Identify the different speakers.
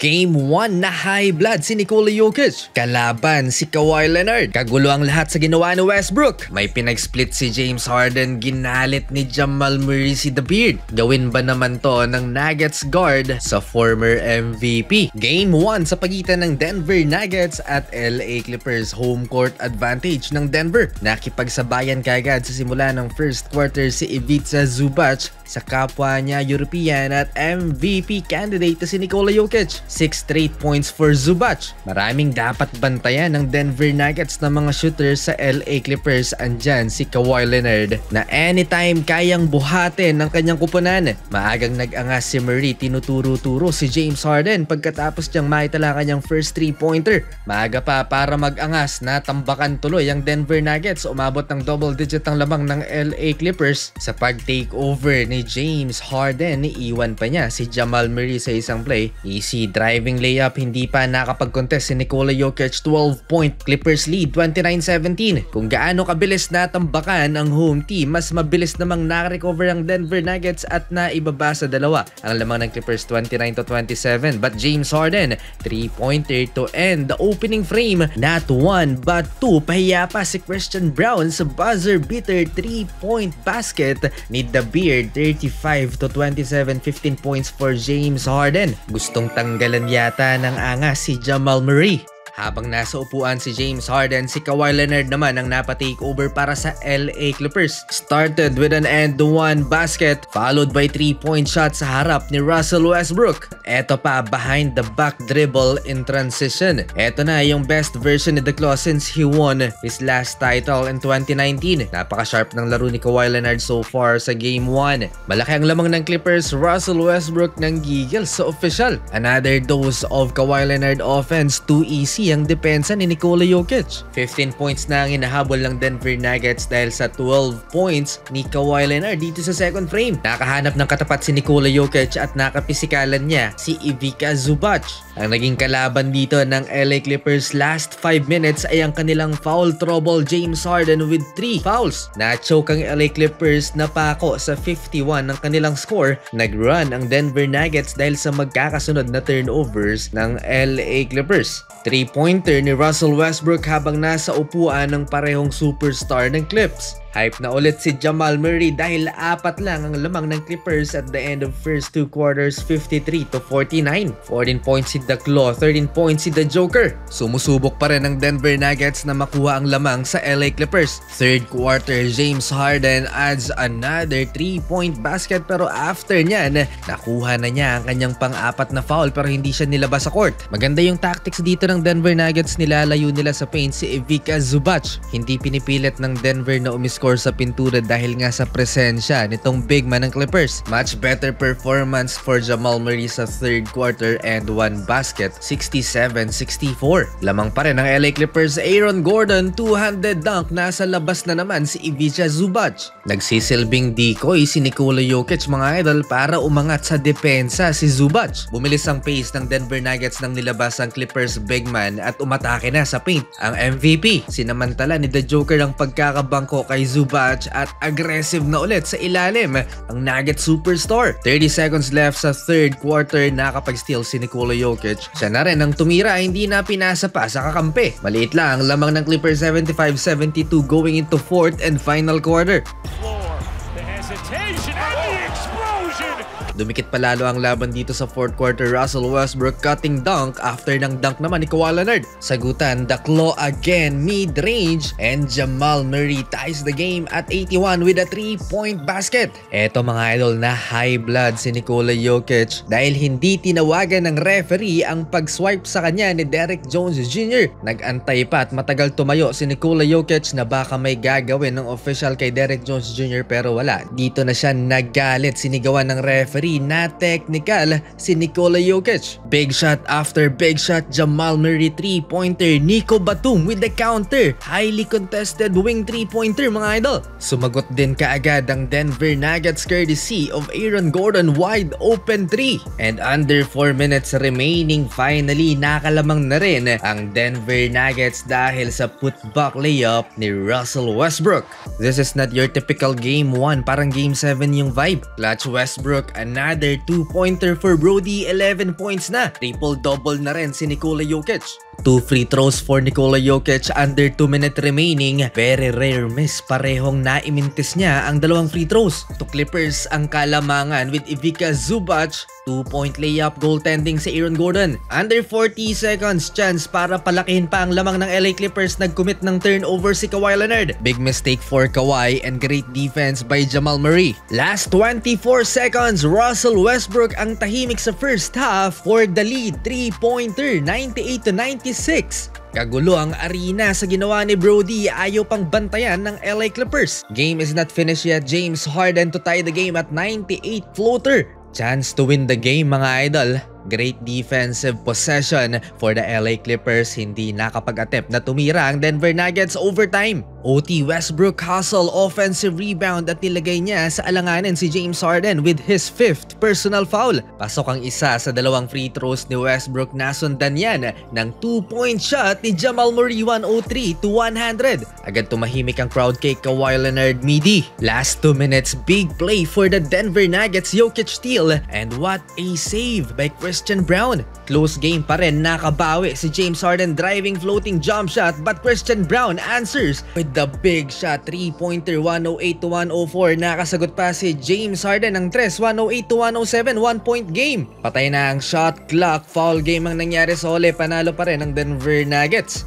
Speaker 1: Game 1 na high blood si Nikola Jokic. Kalaban si Kawhi Leonard. Kagulo ang lahat sa ginawa ni Westbrook. May pinag-split si James Harden. Ginalit ni Jamal Murray si The Beard. Gawin ba naman to ng Nuggets guard sa former MVP? Game 1 sa pagitan ng Denver Nuggets at LA Clippers. Home court advantage ng Denver. Nakipagsabayan kagad sa simula ng first quarter si Ivica Zubac sa kapwa niya European at MVP candidate na si Nikola Jokic. 6 straight points for Zubac. Maraming dapat bantayan ng Denver Nuggets na mga shooters sa LA Clippers. Andyan si Kawhi Leonard na anytime kayang buhatin ng kanyang kupunan. Maagang nag-angas si Murray, tinuturo-turo si James Harden pagkatapos niyang maitala kanyang first 3-pointer. Maaga pa para mag-angas, natambakan tuloy ang Denver Nuggets. Umabot ng double digit ang lamang ng LA Clippers. Sa pag-take over ni James Harden, iiwan pa niya si Jamal Murray sa isang play. Easy driving layup, hindi pa nakapag-contest si Nikola Jokic. 12-point Clippers lead, 29-17. Kung gaano kabilis natambakan ang home team, mas mabilis namang nakarecover ang Denver Nuggets at naibaba sa dalawa ang lamang ng Clippers, 29-27. But James Harden, 3-pointer to end the opening frame. Not one but two. Pahiya pa si Christian Braun sa buzzer beater 3-point basket ni The Beard. 35-27, 15 points for James Harden. Gustong tanggalan yata ng angas si Jamal Murray. Habang nasa upuan si James Harden, si Kawhi Leonard naman ang napa-take over para sa LA Clippers. Started with an end-to-one basket, followed by 3-point shot sa harap ni Russell Westbrook. Eto pa, behind the back dribble in transition. Eto na yung best version ni The Claw since he won his last title in 2019. Napaka-sharp ng laro ni Kawhi Leonard so far sa Game 1. Malaki ang lamang ng Clippers, Russell Westbrook ng gigil sa official. Another dose of Kawhi Leonard offense, too easy ang depensa ni Nikola Jokic. 15 points na ang hinahabol ng Denver Nuggets dahil sa 12 points ni Kawhi Leonard dito sa second frame. Nakahanap ng katapat si Nikola Jokic at nakapisikalan niya si Ivica Zubac. Ang naging kalaban dito ng LA Clippers last 5 minutes ay ang kanilang foul trouble James Harden with 3 fouls. Na-choke ang LA Clippers na pako sa 51 ng kanilang score. Nag-run ang Denver Nuggets dahil sa magkakasunod na turnovers ng LA Clippers. 3-pointer ni Russell Westbrook habang nasa upuan ng parehong superstar ng Clips. Hype na ulit si Jamal Murray dahil 4 lang ang lamang ng Clippers at the end of first 2 quarters, 53-49. 14 points si The Claw, 13 points si The Joker. Sumusubok pa rin ang Denver Nuggets na makuha ang lamang sa LA Clippers. Third quarter, James Harden adds another 3-point basket pero after niyan, nakuha na niya ang kanyang pang-4 na foul pero hindi siya nilabas sa court. Maganda yung tactics dito ng Denver Nuggets, nilalayo nila sa paint si Ivica Zubac. Hindi pinipilit ng Denver na umiscore sa pintura dahil nga sa presensya nitong big man ng Clippers. Much better performance for Jamal Murray sa third quarter and 1 basket, 67-64. Lamang pa rin ng LA Clippers, Aaron Gordon, two-handed dunk, nasa labas na naman si Ivica Zubac. Nagsisilbing decoy si Nikola Jokic mga idol para umangat sa depensa si Zubac. Bumilis ang pace ng Denver Nuggets nang nilabas ang Clippers big man at umatake na sa paint ang MVP. Sinamantala ni The Joker ang pagkakabangko kay Zubac at aggressive na ulit sa ilalim ang Nuggets superstar. 30 seconds left sa third quarter, nakapag-steal si Nikola Jokic. Siya na rin ang tumira, hindi na pinasa pa sa kakampi. Maliit lang ang lamang ng Clippers, 75-72 going into fourth and final quarter.
Speaker 2: The hesitation and the explosion!
Speaker 1: Dumikit pa lalo ang laban dito sa fourth quarter. Russell Westbrook cutting dunk after ng dunk naman ni Kawhi Leonard. Sagutan, The Claw again, mid-range, and Jamal Murray ties the game at 81 with a 3-point basket. Eto mga idol, na high blood si Nikola Jokic dahil hindi tinawagan ng referee ang pag-swipe sa kanya ni Derek Jones Jr. Nag-antay pa at matagal tumayo si Nikola Jokic na baka may gagawin ng official kay Derek Jones Jr. pero wala. Dito na siya naggalit, sinigawan ng referee na technical si Nikola Jokic. Big shot after big shot, Jamal Murray 3-pointer, Nico Batum with the counter. Highly contested wing 3-pointer mga idol. Sumagot din kaagad ang Denver Nuggets courtesy of Aaron Gordon, wide open 3. And under 4 minutes remaining, finally nakalamang na rin ang Denver Nuggets dahil sa putback layup ni Russell Westbrook. This is not your typical game 1, parang game 7 yung vibe. Clutch Westbrook, Another 2-pointer for Brody, 11 points na. Triple-double na rin si Nikola Jokic. 2 free throws for Nikola Jokic under 2 minutes remaining. Very rare miss, parehong naimintis niya ang dalawang free throws. To Clippers ang kalamangan with Ivica Zubac. 2-point layup goaltending sa Aaron Gordon. Under 40 seconds chance para palakihin pa ang lamang ng LA Clippers. Nag-commit ng turnover si Kawhi Leonard. Big mistake for Kawhi and great defense by Jamal Murray. Last 24 seconds, Russell Westbrook ang tahimik sa first half for the lead. 3-pointer, 98-96. Kagulo ang arena sa ginawa ni Brody, ayaw pang bantayan ng LA Clippers. Game is not finished yet. James Harden to tie the game at 98 floater. Chance to win the game mga idol. Great defensive possession for the LA Clippers. Hindi nakapag-attempt na tumira ang Denver Nuggets overtime. OT Westbrook hustle offensive rebound at nilagay niya sa alanganin si James Harden with his 5th personal foul. Pasok ang isa sa dalawang free throws ni Westbrook, nasundan yan ng 2-point shot ni Jamal Murray, 103-100. Agad tumahimik ang crowd kay Kawhi Leonard midi. Last 2 minutes, big play for the Denver Nuggets, Jokic steal, and what a save by Christian Brown. Close game pa rin, nakabawi si James Harden driving floating jump shot, but Christian Brown answers with the big shot, 3-pointer, 108-104. Nakasagot pa si James Harden ng 3, 108-107, 1-point game. Patay na ang shot clock, foul game ang nangyari sa huli, panalo pa rin ang Denver Nuggets.